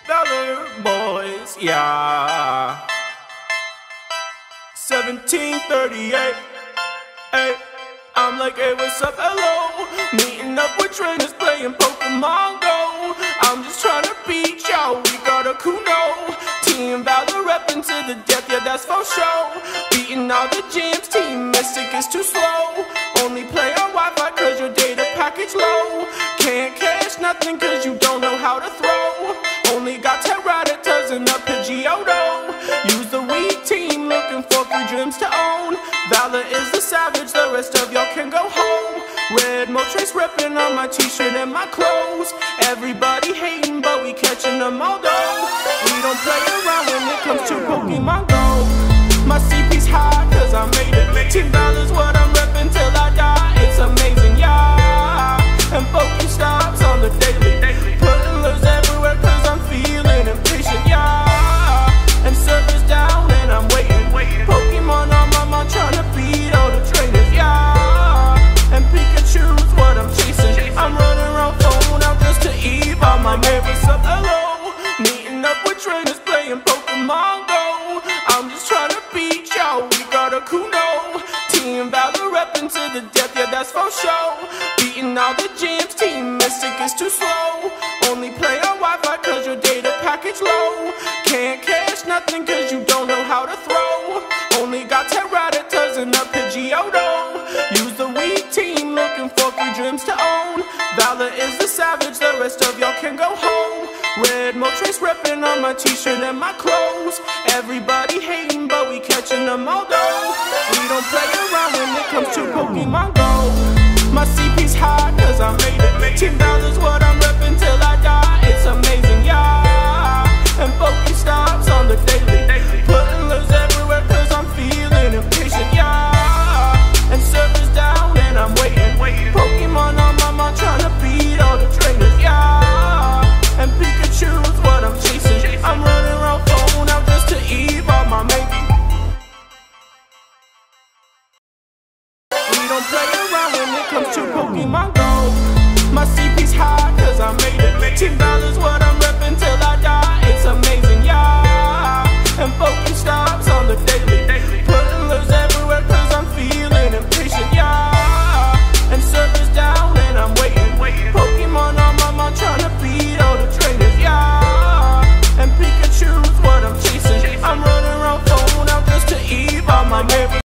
Valor boys, yeah. 1738. Hey, I'm like, hey, what's up, hello? Meeting up with trainers playing Pokemon Go. I'm just trying to beat y'all, we got a Kuno. Team Valor reppin' to the death, yeah, that's for sure. Beating all the gyms, Team Mystic is too slow. Only play on Wi-Fi cause your data package low. Can't catch nothing cause you don't know how to throw. Only got Tyranitas and a Pidgeotto. Use the weak team looking for free dreams to own. Valor is the savage, the rest of y'all can go home. Red Moltres reppin' on my t-shirt and my clothes. Everybody hating but we catching them all though. We don't play around when it comes to Pokemon Go. My CP's high cause I made it. Team Valor's what I'm reppin' till I die. It's amazing, yeah. And Pokestops on the daily. Putting lures everywhere cause I'm feeling impatient, yeah. And servers down and I'm waiting. Pokemon on my mind trying to beat all the trainers, yeah. And Pikachu's what I'm chasing. I'm running around phone out just to eat all my neighbors up, hello. Meeting up with trainers playing Pokemon Go. I'm just trying to beat y'all, we got a Kuno. Team Valor reppin' to the death, yeah, that's for sure. Beating all the gyms, Team Mystic is too slow. Only play on Wi-Fi cause your data package low. Can't catch nothing cause you don't know how to throw. Only got Tyranitas and a Pidgeotto. Use the weak team looking for free dreams to own. Valor is the savage, the rest of y'all can go home. Red Moltres reppin' on my t-shirt and my clothes. Everybody hating but we catching them all though. We don't play around when it comes to Pokemon Go. My CP's high cause I made it. Team Valor's what I'm reppin' till I die. It's amazing, yeah. And Pokestops on the daily. Putting lures everywhere cause I'm feeling impatient, yeah. And servers down and I'm waiting. Pokemon on my mind trying to beat all the trainers, yeah. And Pikachu's what I'm chasing. I'm running around phone out just to evolve my mate. We don't play around when it comes to Pokemon Go. My CP's high cause I made it. Team Valor